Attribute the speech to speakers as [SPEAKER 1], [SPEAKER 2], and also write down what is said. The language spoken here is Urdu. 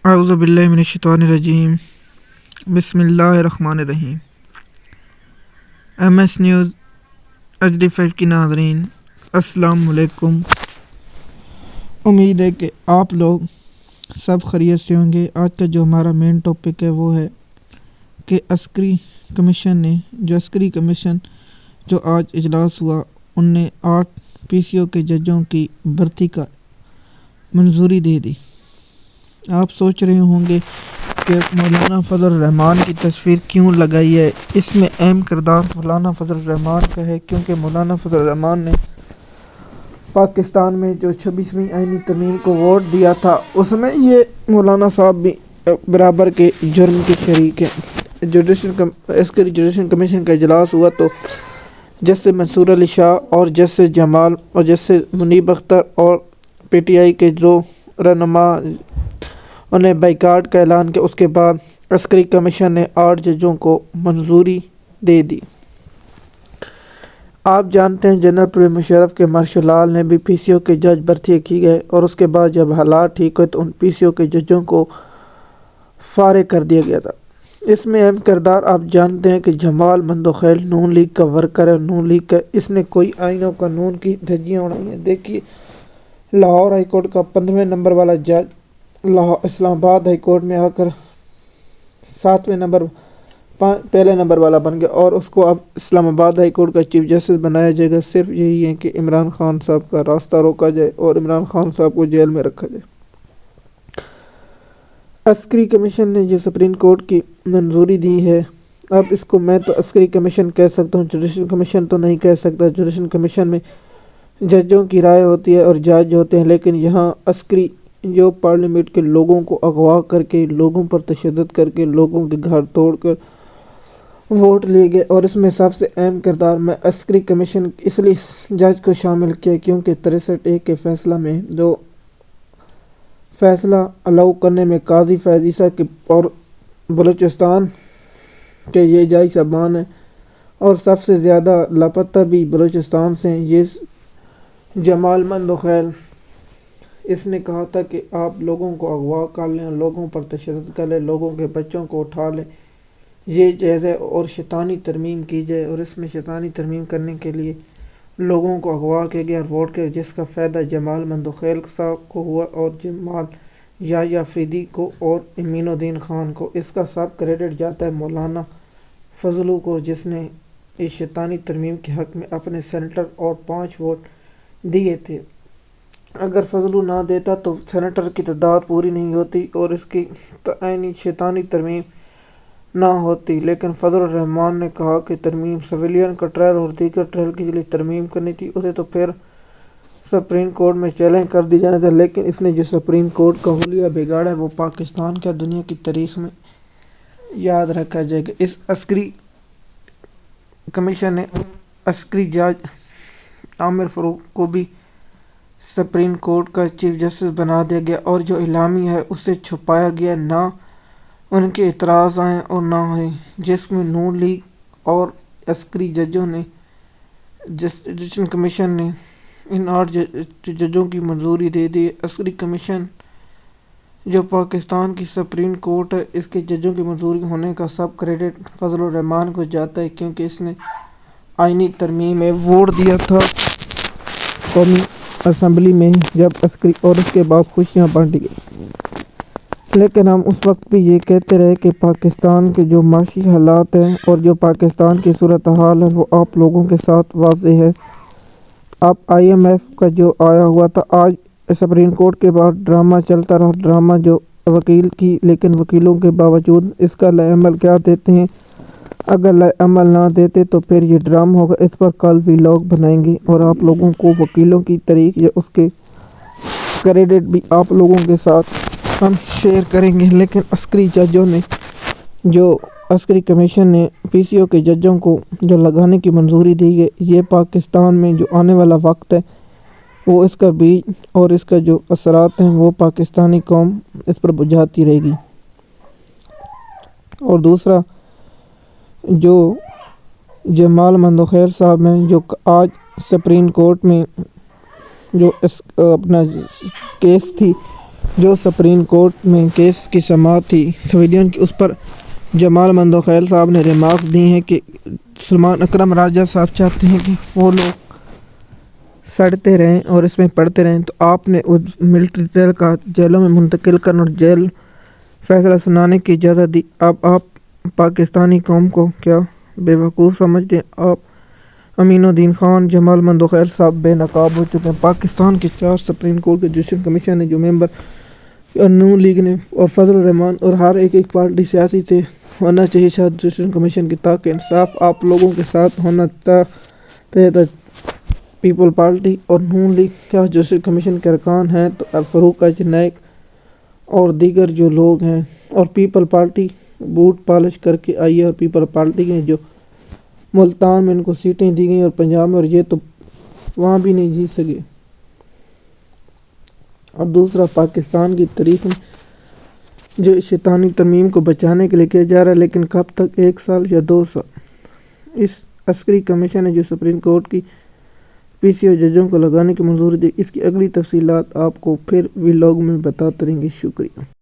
[SPEAKER 1] اعوذ باللہ من الشیطان الرجیم بسم اللہ الرحمن الرحیم۔ ایم ایس نیوز HD5 کی ناظرین السلام علیکم۔ امید ہے کہ آپ لوگ سب خیریت سے ہوں گے۔ آج کا جو ہمارا مین ٹاپک ہے وہ ہے کہ عسکری کمیشن جو آج اجلاس ہوا، ان نے 8 PCO کے ججوں کی بھرتی کا منظوری دے دی۔ آپ سوچ رہے ہوں گے کہ مولانا فضل الرحمان کی تصویر کیوں لگائی ہے۔ اس میں اہم کردار مولانا فضل الرحمان کا ہے، کیونکہ مولانا فضل الرحمان نے پاکستان میں جو 26ویں آئینی ترمیم کو ووٹ دیا تھا، اس میں یہ مولانا صاحب بھی برابر کے جرم کے شریک ہیں۔ عسکری جوڈیشل کمیشن کا اجلاس ہوا تو جسٹس منصور علی شاہ اور جسٹس جمال اور جسٹس منیب اختر اور PTI کے جو رہنما انہیں بائیکاٹ کا اعلان کیا۔ اس کے بعد عسکری کمیشن نے 8 ججوں کو منظوری دے دی۔ آپ جانتے ہیں جنرل پرویز مشرف کے مارشل لال نے بھی PCO کے جج بھرتی کی گئے، اور اس کے بعد جب حالات ٹھیک ہوئے تو ان PCO کے ججوں کو فارغ کر دیا گیا تھا۔ اس میں اہم کردار آپ جانتے ہیں کہ جمال مندوخیل نون لیگ کا ورکر ہے، نون لیگ کا۔ اس نے کوئی آئین و قانون کی دھجیاں اڑائی ہیں۔ دیکھیے، لاہور ہائی کورٹ کا 15ویں نمبر والا جج اسلام آباد ہائی کورٹ میں آ کر پہلے نمبر والا بن گیا، اور اس کو اب اسلام آباد ہائی کورٹ کا چیف جسٹس بنایا جائے گا۔ صرف یہی ہے کہ عمران خان صاحب کا راستہ روکا جائے اور عمران خان صاحب کو جیل میں رکھا جائے۔ عسکری کمیشن نے جو سپریم کورٹ کی منظوری دی ہے، اب اس کو میں تو عسکری کمیشن کہہ سکتا ہوں، جوڈیشل کمیشن تو نہیں کہہ سکتا۔ جوڈیشل کمیشن میں ججوں کی رائے ہوتی ہے اور جج ہوتے ہیں، لیکن یہاں عسکری جو پارلیمنٹ کے لوگوں کو اغوا کر کے، لوگوں پر تشدد کر کے، لوگوں کے گھر توڑ کر ووٹ لیے گئے، اور اس میں سب سے اہم کردار میں عسکری کمیشن اس لیے جج کو شامل کیا کیونکہ 63(1) کے فیصلہ میں جو فیصلہ الاؤ کرنے میں قاضی فیض عیسیٰ کے اور بلوچستان کے یہ جج صاحبان ہیں، اور سب سے زیادہ لاپتہ بھی بلوچستان سے ہیں۔ یہ جمال مندوخیل، اس نے کہا تھا کہ آپ لوگوں کو اغوا کر لیں، لوگوں پر تشدد کر لیں، لوگوں کے بچوں کو اٹھا لیں، یہ جائز ہے، اور شیطانی ترمیم کی جائے۔ اور اس میں شیطانی ترمیم کرنے کے لیے لوگوں کو اغوا کیا گیا اور ووٹ کیا، جس کا فائدہ جمال مندوخیل صاحب کو ہوا اور جمال یحییٰ فریدی کو اور امین الدین خان کو۔ اس کا سب کریڈٹ جاتا ہے مولانا فضلو کو، جس نے اس شیطانی ترمیم کے حق میں اپنے سینیٹر اور 5 ووٹ دیے تھے۔ اگر فضلو نہ دیتا تو سینیٹر کی تعداد پوری نہیں ہوتی اور اس کی شیطانی ترمیم نہ ہوتی، لیکن فضل الرحمان نے کہا کہ ترمیم سویلین کا ٹرائل اور دیگر ٹرائل کے لیے ترمیم کرنی تھی، اسے تو پھر سپریم کورٹ میں چیلنج کر دی جانا تھا، لیکن اس نے جو سپریم کورٹ کا حلیہ بگاڑا ہے وہ پاکستان کا دنیا کی تاریخ میں یاد رکھا جائے گا۔ اس عسکری کمیشن نے عسکری جج عامر فاروق کو بھی سپریم کورٹ کا چیف جسٹس بنا دیا گیا، اور جو اعلامیہ ہے اسے چھپایا گیا، نہ ان کے اعتراض آئیں اور نہ ہوئے، جس میں نون لیگ اور عسکری ججوں نے جوڈیشل کمیشن نے ان 8 ججوں کی منظوری دے دی۔ عسکری کمیشن جو پاکستان کی سپریم کورٹ ہے، اس کے ججوں کی منظوری ہونے کا سب کریڈٹ فضل الرحمان کو جاتا ہے، کیونکہ اس نے آئینی ترمیم میں ووٹ دیا تھا قومی اسمبلی میں جب عسکری، اور اس کے بعد خوشیاں بانٹی گئی۔ لیکن ہم اس وقت بھی یہ کہتے رہے کہ پاکستان کے جو معاشی حالات ہیں اور جو پاکستان کی صورتحال ہے وہ آپ لوگوں کے ساتھ واضح ہے۔ اب IMF کا جو آیا ہوا تھا، آج سپریم کورٹ کے بعد ڈرامہ چلتا رہا، ڈرامہ جو وکیل کی، لیکن وکیلوں کے باوجود اس کا لائے عمل کیا دیتے ہیں۔ اگر لائے عمل نہ دیتے تو پھر یہ ڈرامہ ہوگا، اس پر کل ولاگ بنائیں گے اور آپ لوگوں کو وکیلوں کی تاریخ یا اس کے کریڈٹ بھی آپ لوگوں کے ساتھ ہم شیئر کریں گے۔ لیکن عسکری ججوں نے جو عسکری کمیشن نے PCO کے ججوں کو جو لگانے کی منظوری دی ہے، یہ پاکستان میں جو آنے والا وقت ہے وہ اس کا بیج اور اس کا جو اثرات ہیں وہ پاکستانی قوم اس پر بجھاتی رہے گی۔ اور دوسرا، جو جمال مندوخیل صاحب ہیں، جو آج سپریم کورٹ میں جو اپنا کیس تھی جو سپریم کورٹ میں کیس کی سماعت تھی سویڈین کی، اس پر جمال مندوخیل صاحب نے ریمارکس دی ہیں کہ سلمان اکرم راجہ صاحب چاہتے ہیں کہ وہ لوگ سڑتے رہیں اور اس میں پڑھتے رہیں، تو آپ نے اس ملٹری ٹریل کا جیلوں میں منتقل کرنے اور جیل فیصلہ سنانے کی اجازت دی۔ اب آپ پاکستانی قوم کو کیا بے وقوف سمجھتے ہیں؟ آپ امین الدین خان، جمال مندوخیل صاحب بے نقاب ہو چکے ہیں۔ پاکستان کے 4 سپریم کورٹ کے جوڈیشل کمیشن نے جو ممبر اور نون لیگ نے اور فضل الرحمان اور ہر ایک پارٹی سیاسی تھے ہونا چاہیے شاید جوڈیشل کمیشن کی، تاکہ انصاف آپ لوگوں کے ساتھ ہونا تھا۔ پیپل پارٹی اور نون لیگ کیا جوڈیشل کمیشن کے ارکان ہیں، تو فروخ اجنیک اور دیگر جو لوگ ہیں، اور پیپل پارٹی بوٹ پالش کر کے آئی ہے، اور پیپل پارٹی کے جو ملتان میں ان کو سیٹیں دی گئیں اور پنجاب میں، اور یہ تو وہاں بھی نہیں جیت سکے۔ اور دوسرا، پاکستان کی تاریخ میں جو شیطانی ترمیم کو بچانے کے لیے کیا جا رہا ہے، لیکن کب تک، 1 سال یا 2 سال؟ اس عسکری کمیشن نے جو سپریم کورٹ کی پی سی او ججوں کو لگانے کی منظوری دی، اس کی اگلی تفصیلات آپ کو پھر ولاگ میں بتاتے رہیں گے۔ شکریہ۔